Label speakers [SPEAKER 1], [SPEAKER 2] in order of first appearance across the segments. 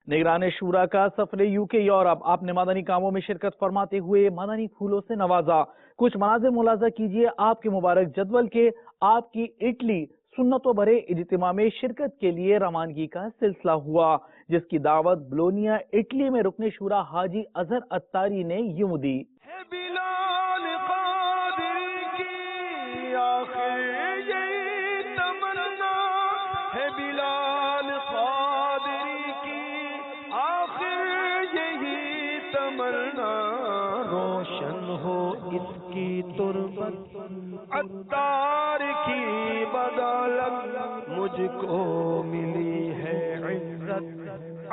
[SPEAKER 1] निगरान शूरा का सफर यूके यूरोप, आपने मदनी कामों में शिरकत फरमाते हुए मदनी फूलों से नवाजा। कुछ मनाजिर मुलाजा कीजिए आपके मुबारक जदवल के। आपकी इटली सुन्नतों भरे इज्तिमा में शिरकत के लिए रवानगी का सिलसिला हुआ, जिसकी दावत बोलोनिया इटली में रुकने शूरा हाजी अजहर अत्तारी ने यूं दी।
[SPEAKER 2] روشن हो इसकी तुरबत, अत्तार की बदौलत मुझको मिली है इज्जत,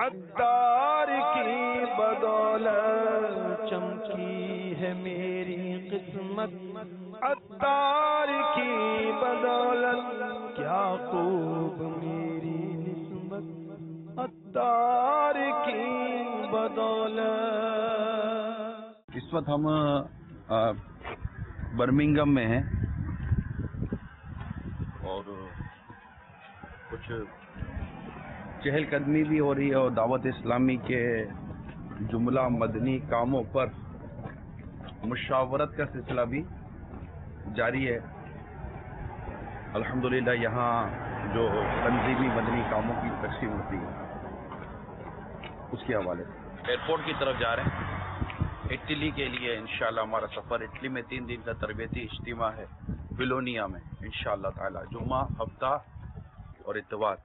[SPEAKER 2] अत्तार की बदौलत चमकी है मेरी किस्मत, अत्तार की बदौलत क्या खूब मेरी निस्बत, अत्तार की बदौलत।
[SPEAKER 3] इस वक्त हम बर्मिंघम में हैं और कुछ चहलकदमी भी हो रही है और दावत इस्लामी के जुमला मदनी कामों पर मुशावरत का सिलसिला भी जारी है। अल्हम्दुलिल्लाह यहाँ जो तंजीमी मदनी कामों की तकसीम होती है उसके हवाले से एयरपोर्ट की तरफ जा रहे हैं इटली के लिए। इंशाल्लाह हमारा सफ़र इटली में 3 दिन का तरबियती इज्तिमा है बोलोनिया में इंशाल्लाह ताला। जुम्मा, हफ्ता और इतवार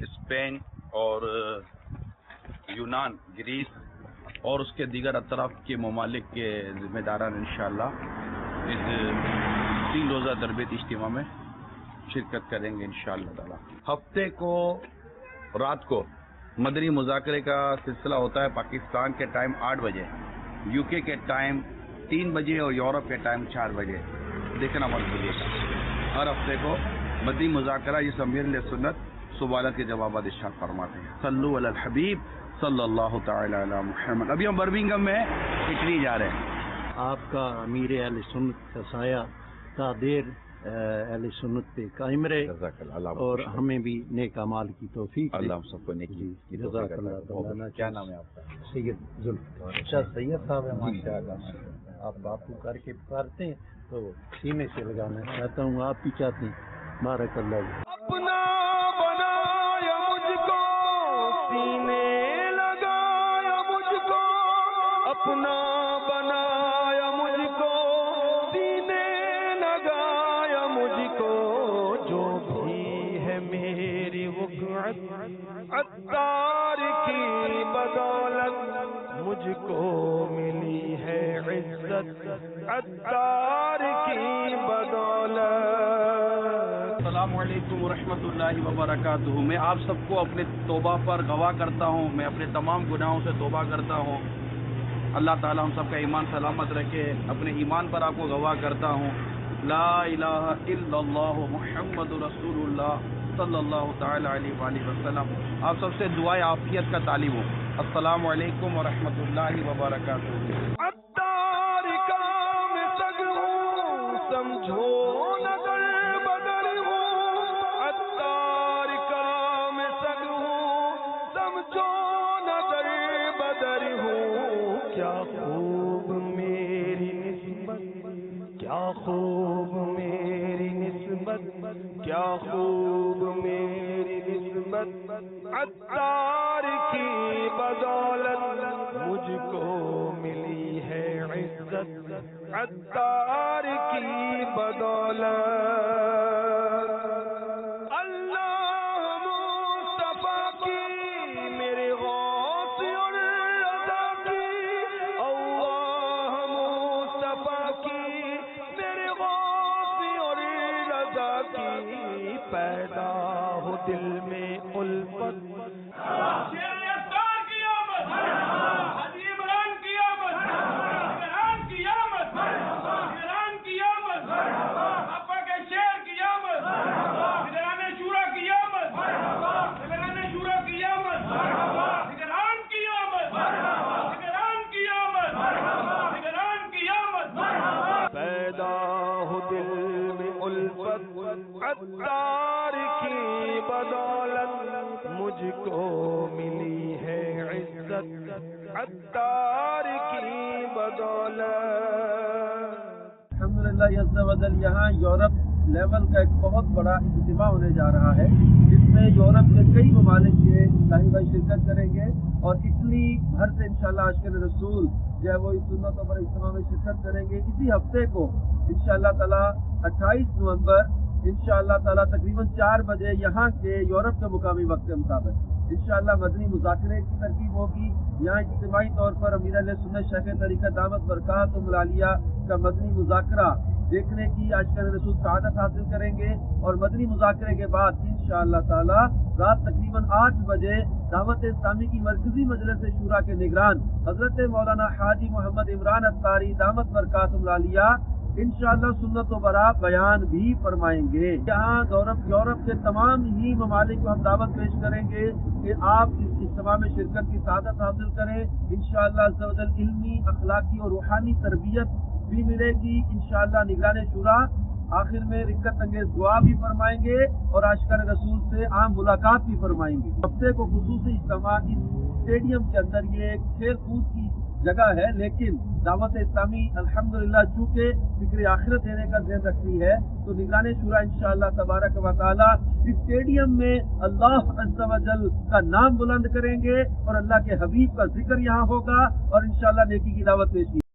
[SPEAKER 3] स्पेन और यूनान, ग्रीस और उसके दीगर अतराफ के ममालिक के ज़िम्मेदारान इंशाल्लाह इस 3 रोज़ा तरबियती इज्तिमा में शिरकत करेंगे इंशाल्लाह ताला। हफ्ते को रात को मदनी मुज़ाकरे का सिलसिला होता है पाकिस्तान के टाइम 8 बजे, यूके के टाइम 3 बजे और यूरोप के टाइम 4 बजे। देखना मत भूलिएगा। हर हफ्ते को मदनी मुज़ाकरा ये अमीरुल सुन्नत सवालात के जवाब इरशाद फरमाते हैं। सल्लु अलल हबीब सल्लल्लाहु तआला अला मुहम्मद। अभी हम बर्मिंघम में इटली जा रहे हैं।
[SPEAKER 4] आपका अमीर अहले सुन्नत का साया ता देर अहले सुन्नत पे कायम रहे और हमें भी नेक अमाल की तौफीक दे।
[SPEAKER 3] अल्लाह सबको नेकी की तौफीक अता। क्या नाम है आपका?
[SPEAKER 4] सैयद जुल्फ़िकार। अच्छा सैयद साहब है माशाअल्लाह। आप बापू करके करते हैं तो सीने से लगाना चाहता हूँ, आप भी चाहते हैं। बारकल्लाह।
[SPEAKER 2] अपना बनाया मुझको, सीने लगाया मुझको, अपना बनाया मुझको, सीने लगाया मुझको, जो भी है मेरी वक़्त अत्तार की बदौलत मुझको मिली है इज्जत, अत्तार की बदौलत।
[SPEAKER 3] अस्सलामु अलैकुम वरहमतुल्लाहि वबरकातुहू। मैं आप सबको अपने तौबा पर गवाह करता हूँ। मैं अपने तमाम गुनाहों से तौबा करता हूँ। अल्लाह ताला हम सबका ईमान सलामत रखे। अपने ईमान पर आपको गवाह करता हूँ। ला इलाहा इल्लल्लाह मुहम्मदुर रसूलुल्लाह सल्लल्लाहु तआला अलैहि वसल्लम। आप सबसे दुआए आफियत का तालिब हो। अस्सलामु अलैकुम वरहमतुल्लाहि वबरकातुहू।
[SPEAKER 2] अत्तार का मैं सग हूँ, समझो न दर बदर हूँ, अत्तार का मैं सग हूँ, समझो न दर बदर हूँ। क्या खूब मेरी निस्बत, क्या खूब मेरी निस्बत, क्या खूब मेरी निस्बत, अत्तार की बदौलत मुझको मिली है इज्जत, अत्तार की बदौलत। अल्लाह मुस्तफा की मेरे गौस और रज़ा की, अल्लाह मुस्तफा की मेरे गौस और रज़ा की, पैदा हो दिल में उल्फत। पैदा हो दिल में उल्फत, अत्तार की बदौलत मुझको मिली है अत्तार की बदौलत।
[SPEAKER 4] अल्हम्दुलिल्लाह अज़्ज़ा व जल यहाँ यूरोप लेवल का एक बहुत बड़ा इज्तिमा होने जा रहा है, जिसमें यूरोप के कई ममालिक के इस्लामी भाई शिरकत करेंगे और इटली भर से इंशाअल्लाह आशिक़ रसूल जो है वो इस सुन्नतों पर इज्तिमा में शिरकत करेंगे। इसी हफ्ते को इंशाअल्लाह ताला 28 नवंबर इंशाअल्लाह ताला तकरीबन 4 बजे यहाँ के यूरोप के मुकामी वक्त के मुताबिक इंशाअल्लाह मदनी मुज़ाकरे की तरकीब होगी। यहाँ इज्तिमाई तौर पर अमीर अहले सुन्नत शेख तरीक़त दामत बरकातुहुल आलिया का मदनी मुज़ाकरा देखने की आशिक़ रसूल सआदत हासिल करेंगे और मदनी मुज़ाकरे के बाद इंशाअल्लाह ताला रात तकरीबन 8 बजे दावत इस्लामी की मरकजी मजलिस शूरा के निगरान हजरत मौलाना हाजी मोहम्मद इमरान अत्तारी दामत बरकातुहुल आलिया इंशाअल्लाह सुन्नत व बरा बयान भी फरमाएंगे। यहाँ यूरोप के तमाम ही ममालिक को हम दावत पेश करेंगे कि आप इस इज्तिमा में शिरकत की सआदत हासिल करें। इंशाअल्लाह अज़्ज़ा व जल इल्मी, अखलाकी और रूहानी तरबियत भी मिलेगी। इंशाअल्लाह निगरान शूरा आखिर में रिक्कत अंगेज दुआ भी फरमाएंगे और आशिक़ान रसूल से आम मुलाकात भी फरमाएंगे। हफ्ते को खुसूसी इज्तिमा इस स्टेडियम के अंदर ये एक खेल कूद की जगह है, लेकिन दावत इस्लामी अल्हम्दुलिल्लाह चूँकि फिक्र आखिरत देने का ज़हन रखती है तो निगरान शूरा इंशाअल्लाह तबारक व तआला इस स्टेडियम में अल्लाह अज़्ज़ा व जल का नाम बुलंद करेंगे और अल्लाह के हबीब का जिक्र यहाँ होगा और इंशाअल्लाह नेकी की दावत पेश की